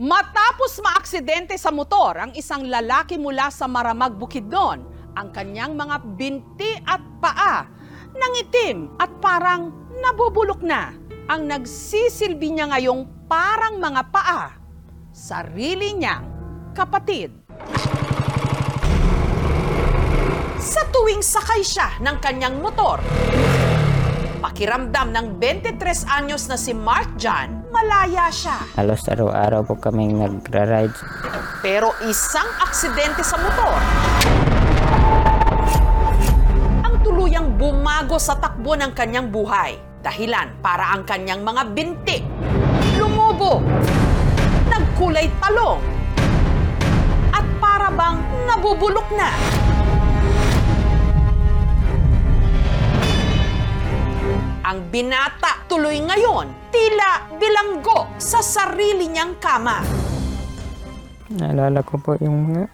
Matapos maaksidente sa motor ang isang lalaki mula sa Maramag, Bukidnon, ang kanyang mga binti at paa nangitim at parang nabubulok na. Ang nagsisilbi niya ngayong parang mga paa, sarili niyang kapatid. Sa tuwing sakay siya ng kanyang motor, pakiramdam ng 23 anyos na si Mark John, malaya siya. Halos araw-araw po kaming nagra-ride. Pero isang aksidente sa motor ang tuluyang bumago sa takbo ng kanyang buhay. Dahilan para ang kanyang mga binti lumubo, nagkulay talong, at para bang nabubulok na. Ang binata tuloy ngayon tila bilanggo sa sarili niyang kama. Naalala ko po yung mga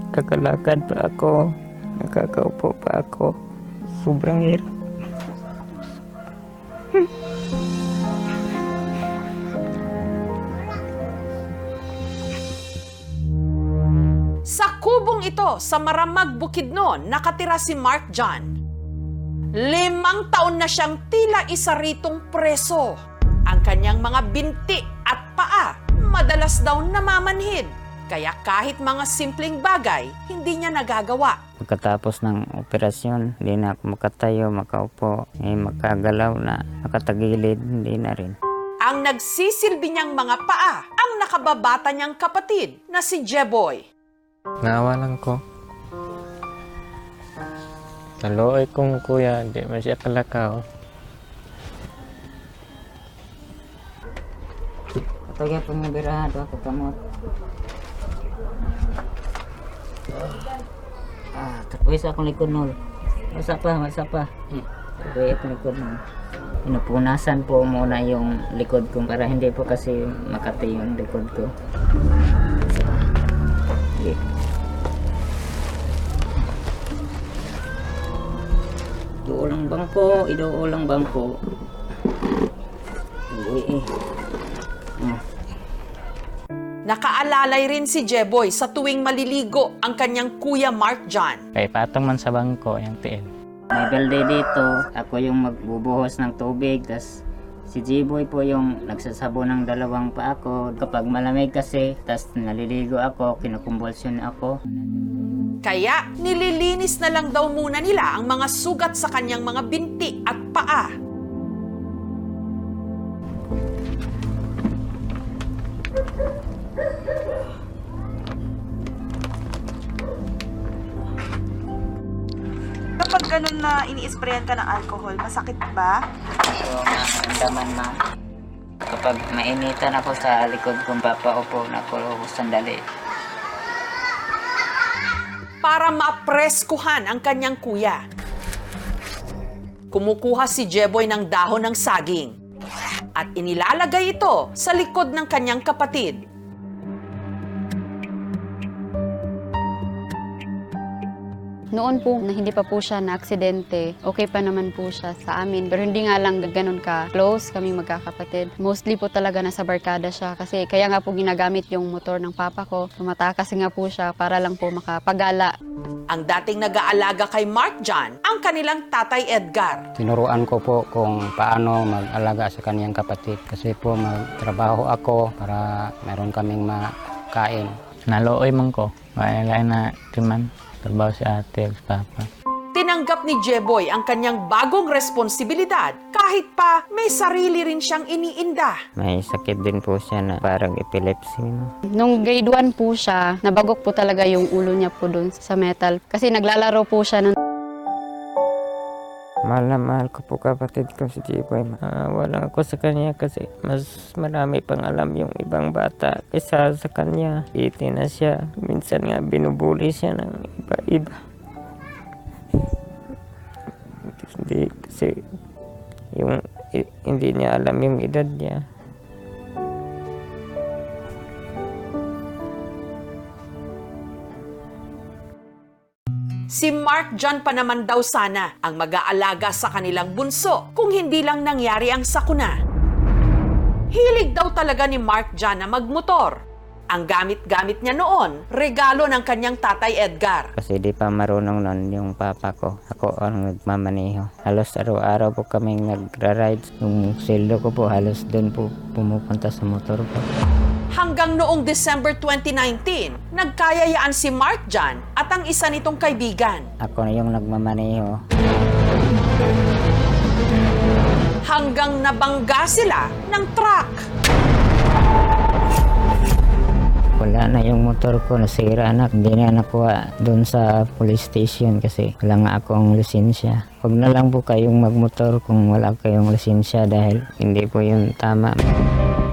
kakalakad pa ako, nakakaupo pa ako. Sobrang hirap. Sa kubong ito sa Maramag, Bukidnon, nakatira si Mark John. 5 taon na siyang tila isa ritong preso. Ang kanyang mga binti at paa madalas daw namamanhid. Kaya kahit mga simpleng bagay, hindi niya nagagawa. Pagkatapos ng operasyon, hindi na ako makatayo, makaupo, makagalaw na, nakatagilid, hindi na rin. Ang nagsisilbi niyang mga paa ang nakababata niyang kapatid na si Jeboy. Naawa lang ko. Naluoy kong kuya, di man siya kalakaw. Patagay po ng birahado ako kamot. Tapos akong likod nol. Masa pa. Tapos akong likod nol. Pinupunasan po muna yung likod ko para hindi po kasi makati yung likod ko. Okay. Iduulang bangko. Nakaalalay rin si Jeboy sa tuwing maliligo ang kanyang kuya Mark John. Kay patong man sa bangko, yung tiil. May balde dito, ako yung magbubuhos ng tubig, tas si Jeboy po yung nagsasabo ng 2 pa ako. Kapag malamig kasi, tas naliligo ako, kinukumbulsyon ako. Kaya nililinis na lang daw muna nila ang mga sugat sa kanyang mga binti at paa. Kapag ganun na ini-sprayan ka ng alcohol, masakit ba? So, naramdaman na. Kapag mainitan ako sa likod kong papaupo na ako sandali. Para mapreskuhan ang kanyang kuya, kumukuha si Jeboy ng dahon ng saging at inilalagay ito sa likod ng kanyang kapatid. Noon po, na hindi pa po siya na-aksidente, okay pa naman po siya sa amin. Pero hindi nga lang ganun ka-close kami magkakapatid. Mostly po talaga nasa barkada siya kasi kaya nga po ginagamit yung motor ng papa ko. Tumatakas nga po siya para lang po makapagala. Ang dating nag-aalaga kay Mark John, ang kanilang tatay Edgar. Tinuruan ko po kung paano mag-alaga sa kaniyang kapatid kasi po magtrabaho ako para meron kaming makain. Naluoy man ko. Lain na timan. Trabaho si ate at papa. Tinanggap ni Jeboy ang kanyang bagong responsibilidad kahit pa may sarili rin siyang iniinda. May sakit din po siya na parang epilepsy. Nung grade 1 po siya, nabagok po talaga yung ulo niya po dun sa metal. Kasi naglalaro po siya ng Mahal na mahal ko po kapatid ko si Jeboy. Wala ako sa kanya kasi mas marami pang alam yung ibang bata kaysa sa kanya. Iti na siya. Minsan nga binubuli siya ng iba-iba. Hindi kasi hindi niya alam yung edad niya. Si Mark John pa naman daw sana ang mag-aalaga sa kanilang bunso kung hindi lang nangyari ang sakuna. Hilig daw talaga ni Mark Jan na magmotor. Ang gamit-gamit niya noon, regalo ng kanyang tatay Edgar. Kasi di pa marunong nun yung papa ko. Ako ang nagmamaneho. Halos araw-araw po kaming nagra-ride. Yung sildo ko po halos doon po pumupunta sa motor ko. Hanggang noong December 2019, nagkayayaan si Mark Jan at ang isa nitong kaibigan. Ako na yung nagmamaneho. Hanggang nabangga sila ng truck. Wala na yung motor ko, nasira na. Hindi na nakuha doon sa police station kasi wala nga akong lisensya. Huwag na lang po kayong magmotor kung wala kayong lisensya dahil hindi po yung tama.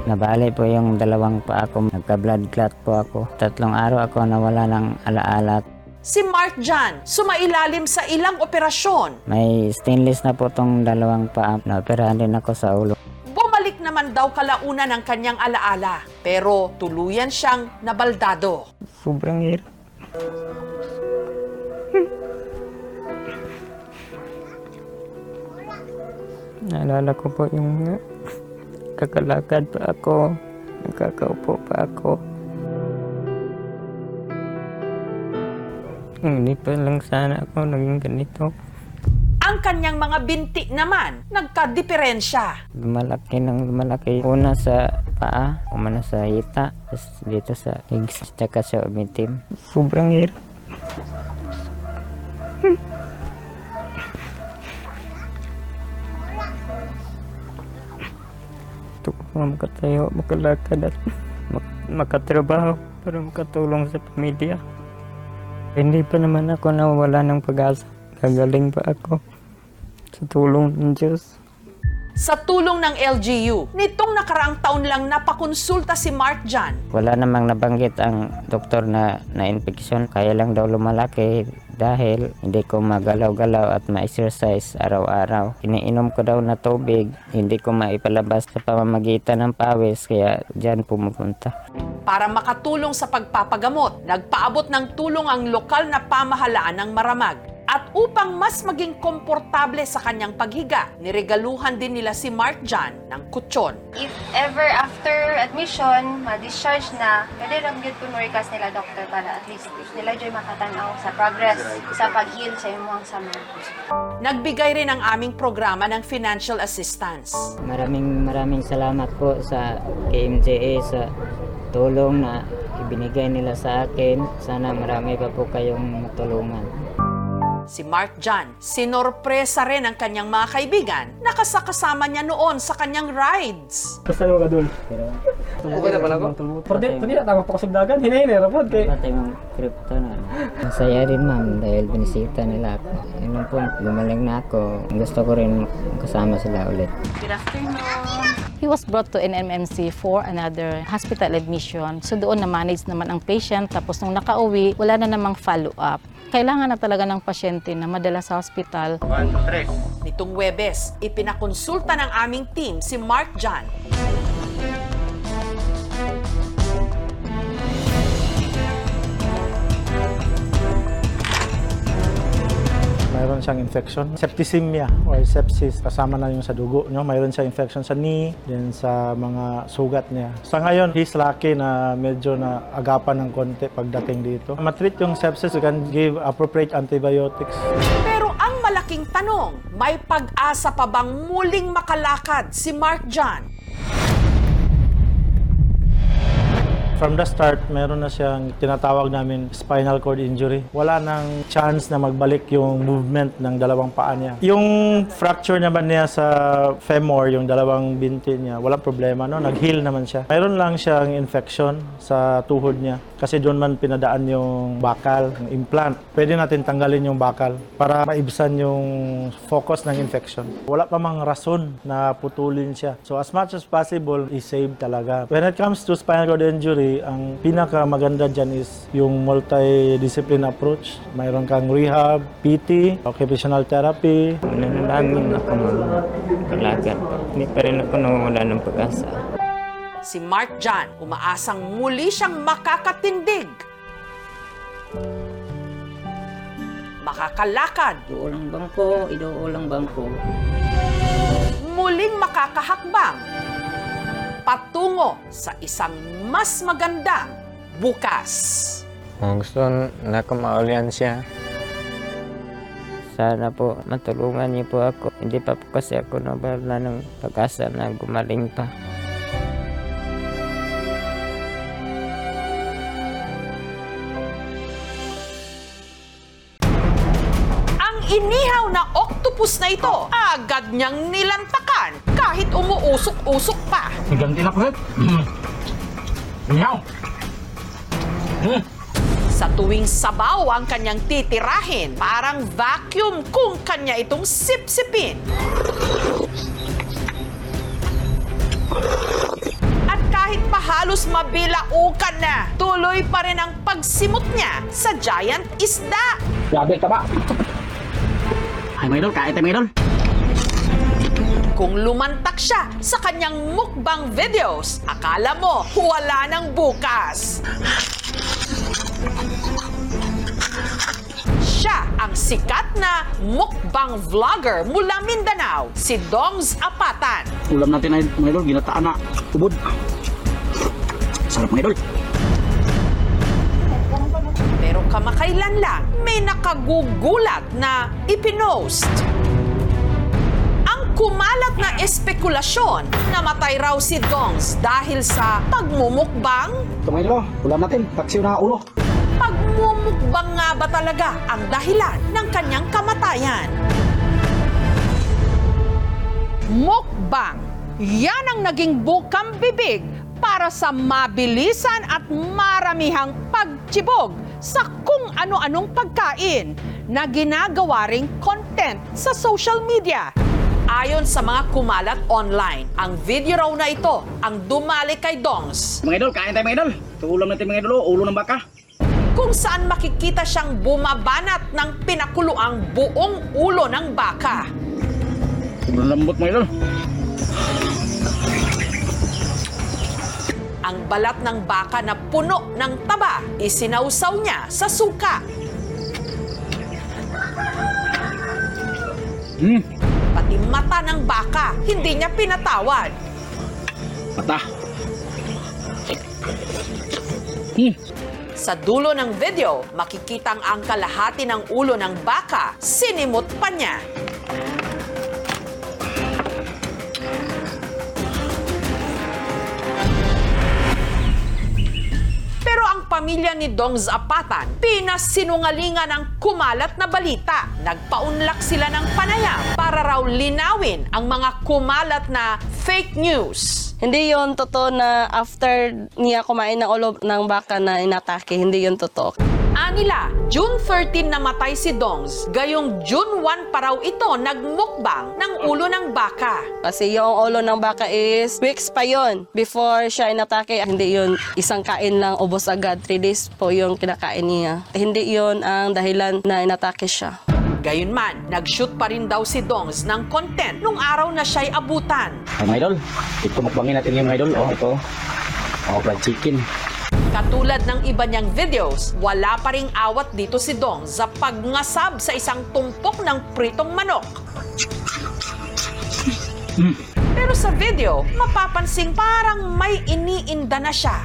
Nabali po yung dalawang pa ako, nagka-blood clot po ako. 3 araw ako nawala ng alaala. Si Mark Jan, sumailalim sa ilang operasyon. May stainless na po tong dalawang paa. Naoperahan din ako sa ulo. Bumalik naman daw kalaunan ng kanyang alaala, pero tuluyan siyang nabaldado. Sobrang hirap. Naalala ko po yung kakalakad pa ako, nagkakaupo pa ako. Hindi pa lang sana ako naging ganito. Ang kanyang mga binti naman, nagka-diferensya. Lumalaki ng lumalaki. Una sa paa, umana sa hita, tapos dito sa legs, tsaka sa umitim. Sobrang hirap. Ito ko makatayo, makalakad at makatrabaho para makatulong sa pamilya. Hindi pa naman ako nawala ng pag-asa. Gagaling pa ako sa tulong ng Diyos. Sa tulong ng LGU, nitong nakaraang taon lang napakonsulta si Mark Jan. Wala namang nabanggit ang doktor na infeksyon. Kaya lang daw lumalaki dahil hindi ko magalaw-galaw at ma-exercise araw-araw. Iniinom ko daw na tubig, hindi ko maipalabas sa pamamagitan ng pawis, kaya dyan pumupunta. Para makatulong sa pagpapagamot, nagpaabot ng tulong ang lokal na pamahalaan ng Maramag. At upang mas maging komportable sa kanyang paghiga, niregaluhan din nila si Mark Jan ng kutsyon. If ever after admission, ma-discharge na, pwede lang yun kung request nila doctor para at least nila dyan makatanaw sa progress sa pag-heal sa imuang sama. Nagbigay rin ang aming programa ng financial assistance. Maraming salamat po sa KMJA sa tulong na ibinigay nila sa akin. Sana marami pa po kayong matulungan. Si Mark Jan, sinorpresa rin ang kanyang mga kaibigan na kasakasama niya noon sa kanyang rides. Basta naman ka doon. Okay na pala ko? Pwede na tama pa kasugdagan. Hinahinay rapod kay... Patay mong crypto na. Masaya rin ma'am dahil binisita nila ako. Yun lang po, gumaling na ako. Gusto ko rin kasama sila ulit. Good afternoon. He was brought to NMMC for another hospital admission. So doon na-manage naman ang patient. Tapos nung nakauwi, wala na namang follow-up. Kailangan na talaga ng pasyente na madala sa hospital. Nitong Huwebes, ipinakonsulta ng aming team si Mark Jan. Mayroon siyang infection, septicemia or sepsis, kasama na yung sa dugo nyo. Mayroon siyang infection sa knee, din sa mga sugat niya. Sa ngayon, he's lucky na medyo na agapan ng konti pagdating dito. Matreat yung sepsis, you can give appropriate antibiotics. Pero ang malaking tanong, may pag-asa pa bang muling makalakad si Mark Jan? From the start, meron na siyang tinatawag namin spinal cord injury. Wala nang chance na magbalik yung movement ng dalawang paa niya. Yung fracture naman niya sa femur, yung dalawang binti niya, walang problema, no? Nag-heal naman siya. Mayroon lang siyang infection sa tuhod niya kasi doon man pinadaan yung bakal, yung implant. Pwede natin tanggalin yung bakal para maibsan yung focus ng infection. Wala pa mang rason na putulin siya. So as much as possible, i-save talaga. When it comes to spinal cord injury, ang pinaka maganda dyan is yung multidiscipline approach. Mayroon kang rehab, PT, occupational therapy. Nanalangin ako makalakad. Hindi pa rin ako nawawala ng pag-asa. Si Mark Jan, umaasang muli siyang makakatindig. Makakalakad. Iduulang bangko, iduulang bangko. Muling makakahakbang. patungo sa isang mas magandang bukas. Gusto na ko maulian siya. Sana po matulungan niyo po ako. Hindi pa po kasi ako nabala ng pag-asa na gumaling pa. Ang inihaw na octopus na ito, agad niyang nilantakan kahit umuusok-usok pa. Ganti na po, Ihaw! Sa tuwing sabaw ang kanyang titirahin, parang vacuum kung kanya itong sipsipin. At kahit pa halos mabilaukan na, tuloy pa rin ang pagsimot niya sa giant isda. Grabe ka ba? Ay, mga idol, kahit ay mga idol. Kung lumantak siya sa kanyang mukbang videos, akala mo wala nang bukas. Siya ang sikat na mukbang vlogger mula Mindanao, si Dongs Apatan. Ulam natin ay mga idol, ginataan na ubod. Sarap mga idol. Pero kamakailan lang, may nakagugulat na ipinost. Ang kumalat na espekulasyon, namatay raw si Dongs dahil sa pagmumukbang. Ito mga idol, ulam natin, taksiw na ulo. Pagmumukbang nga ba talaga ang dahilan ng kanyang kamatayan? Mukbang. Yan ang naging bukang bibig para sa mabilisan at maramihang pagtsibog sa kung ano-anong pagkain na ginagawa ring content sa social media. Ayon sa mga kumalat online, ang video raw na ito ang dumali kay Dongs. Mga idol, kain tayo mga idol. Ito ulam natin mga idol, ulo ng baka. Kung saan makikita siyang bumabanat ng pinakuluang buong ulo ng baka. Sobrang lambot mga idol. Ang balat ng baka na puno ng taba, isinausaw niya sa suka. Pati mata ng baka, hindi niya pinatawad. Mata. Sa dulo ng video, makikitang ang kalahati ng ulo ng baka, sinimot pa niya. Pero ang pamilya ni Dongs Apatan, pinasinungalingan ang kumalat na balita. Nagpaunlak sila ng panayam para raw linawin ang mga kumalat na fake news. Hindi yon totoo na after niya kumain ng ulo ng baka na inatake. Hindi yon totoo. Anila, June 13 namatay si Dongs. Gayong June 1 pa raw ito nagmukbang ng ulo ng baka. Kasi yung ulo ng baka is weeks pa yon before siya inatake. Hindi yon isang kain lang, ubos agad. 3 days po yung kinakain niya. Hindi yon ang dahilan na inatake siya. Gayunman, nag-shoot pa rin daw si Dongs ng content nung araw na siya'y abutan. Ay mga idol, ito mukbangin natin yung mga idol. Oh, ito. Oh, fried chicken. Katulad ng iba niyang videos, wala pa ring awat dito si Dong sa pagngasab sa isang tumpok ng pritong manok. Pero sa video, mapapansing parang may iniinda na siya.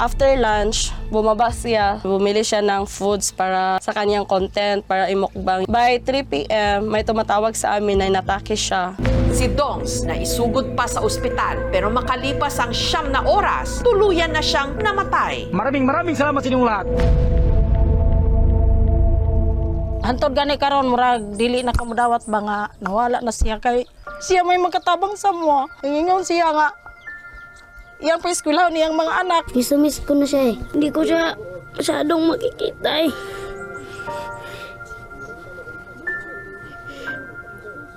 After lunch, bumaba siya. Bumili siya ng foods para sa kanyang content, para imukbang. By 3 p.m., may tumatawag sa amin na inatake siya. Si Dongs na isugod pa sa ospital pero makalipas ang 9 na oras, tuluyan na siyang namatay. Maraming salamat sa inyong lahat. Hantod gani karon murag dili na kamudawat ba nga nawala na siya kay siya may magkatabang sa mo. Ingon siya nga iyang pa-eskwelahan niyang mga anak. Miss ko na siya eh. Hindi ko siya masyadong makikita eh.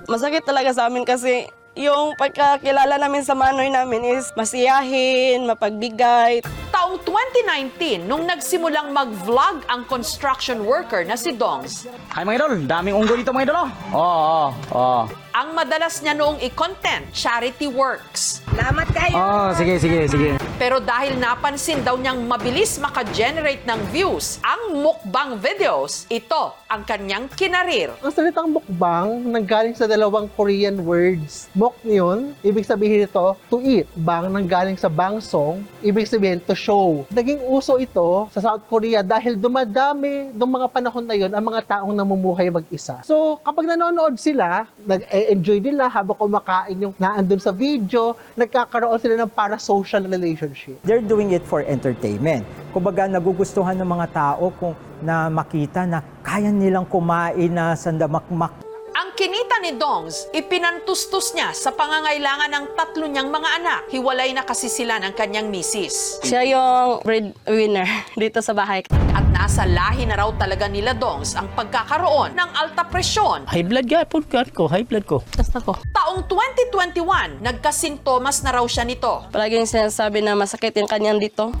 Masakit talaga sa amin kasi yung pagkakilala namin sa manoy namin is masiyahin, mapagbigay. Taong 2019, nung nagsimulang mag-vlog ang construction worker na si Dongs, Ay mga idol, daming unggoy dito mga idol. Oh. ang madalas niya noong i-content, charity works. Salamat kayo! Sige. Pero dahil napansin daw niyang mabilis maka-generate ng views ang mukbang videos, ito ang kanyang kinarir. Ang salitang mukbang nanggaling sa dalawang Korean words. Mok yun, ibig sabihin ito, to eat. Bang nanggaling sa bangsong, ibig sabihin to show. Naging uso ito sa South Korea dahil dumadami noong mga panahon na yun ang mga taong namumuhay mag-isa. So, kapag nanonood sila, nag-enjoy nila habang kumakain yung naandun sa video, nagkakaroon sila ng para-social relationship. They're doing it for entertainment. Kumbaga, nagugustuhan ng mga tao kung na makita na kaya nilang kumain na sandamakmak. Ang kinita ni Dongs, ipinantustos niya sa pangangailangan ng 3 niyang mga anak. Hiwalay na kasi sila ng kanyang misis. Siya yung breadwinner dito sa bahay. At nasa lahi na raw talaga nila Dongs ang pagkakaroon ng alta presyon. High blood ko. Basta ko. Taong 2021, nagkasintomas na raw siya nito. Palaging sinasabi na masakit yung kanyang dito.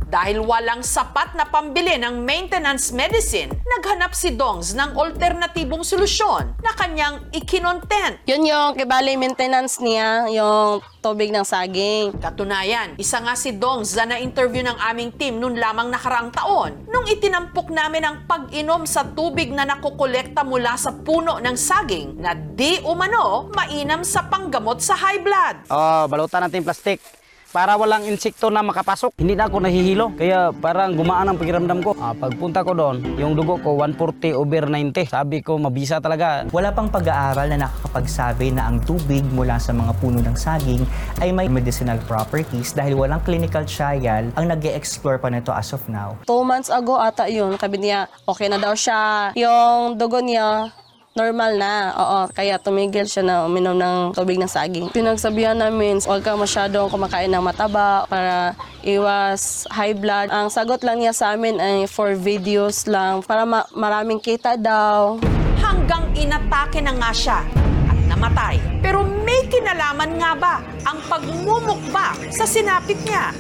Dahil walang sapat na pambili ng maintenance medicine, naghanap si Dongs ng alternatibong solusyon na kanyang ikinontent. Yun yung kibali maintenance niya, yung tubig ng saging. Katunayan, isa nga si Dongs na na-interview ng aming team noon lamang nakaraang taon nung itinampok namin ang pag-inom sa tubig na nakukolekta mula sa puno ng saging na di umano mainam sa panggamot sa high blood. Balutan natin plastic para walang insekto na makapasok. Hindi na ako nahihilo, kaya parang gumaan ang pakiramdam ko. Pagpunta ko doon, yung dugo ko 140/90. Sabi ko, mabisa talaga. Wala pang pag-aaral na nakakapagsabi na ang tubig mula sa mga puno ng saging ay may medicinal properties dahil walang clinical trial ang nag-e-explore pa nito as of now. 2 months ago ata yun, sabi niya, okay na daw siya. Yung dugo niya, normal na. Oo, kaya tumigil siya na uminom ng tubig ng saging. Pinagsabihan namin, huwag ka masyadong kumakain ng mataba para iwas high blood. Ang sagot lang niya sa amin ay for videos lang, para maraming kita daw. Hanggang inatake na nga siya at namatay. Pero may kinalaman nga ba ang pagmumukbang sa sinapit niya?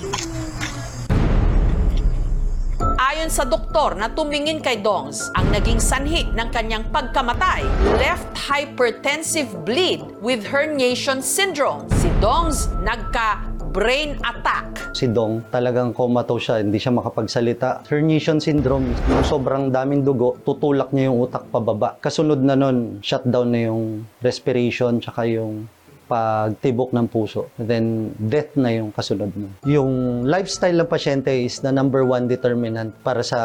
Ayon sa doktor na tumingin kay Dongs, ang naging sanhi ng kanyang pagkamatay, left hypertensive bleed with herniation syndrome. Si Dongs nagka-brain attack. Si Dong, talagang comatose siya, hindi siya makapagsalita. Herniation syndrome, yung sobrang daming dugo, tutulak niya yung utak pababa. Kasunod na nun, shutdown na yung respiration, tsaka yung pagtibok ng puso. Then, death na yung kasunod mo. Yung lifestyle ng pasyente is the #1 determinant para sa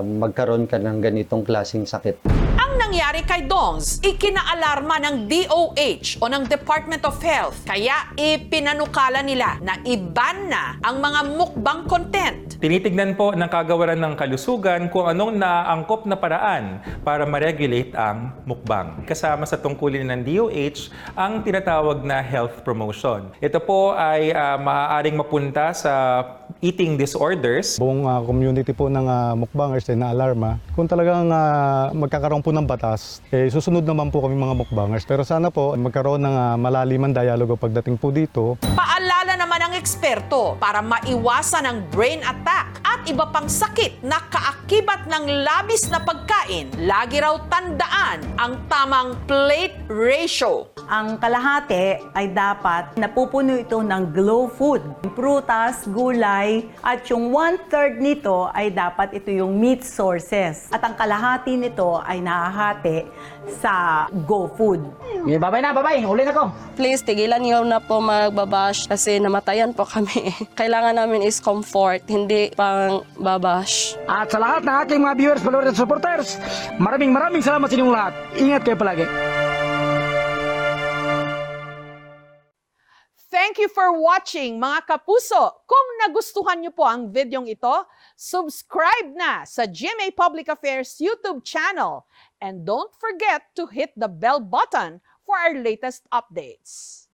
magkaroon ka ng ganitong klaseng sakit. Ang nangyari kay Dongs, ikinaalarma ng DOH o ng Department of Health. Kaya ipinanukala nila na i-ban na ang mga mukbang content. Tinitignan po ng Kagawaran ng Kalusugan kung anong naangkop na paraan para ma-regulate ang mukbang. Kasama sa tungkulin ng DOH ang tinatawag na health promotion. Ito po ay maaaring mapunta sa eating disorders. Buong community po ng mukbangers ay naalarma. Kung talagang magkakaroon po ng batas, susunod naman po kami mga mukbangers. Pero sana po magkaroon ng malalimang dialogo pagdating po dito. Paalala naman ng eksperto para maiwasan ang brain attack at iba pang sakit na kaakibat ng labis na pagkain. Lagi raw tandaan ang tamang plate ratio. Ang kalahati ay dapat napupuno ito ng glow food, prutas, gulay, at yung 1/3 nito ay dapat ito yung meat sources. At ang kalahati nito ay nahahati sa go food. Babay, huli na ko. Please, tigilan niyo na po magbabash kasi namatayan po kami. Kailangan namin is comfort, hindi pang babash. At sa lahat ng aking mga viewers, followers at supporters, maraming salamat sa inyong lahat. Ingat kayo palagi. Thank you for watching, mga kapuso. Kung nagustuhan niyo po ang videong ito, subscribe na sa GMA Public Affairs YouTube channel. And don't forget to hit the bell button for our latest updates.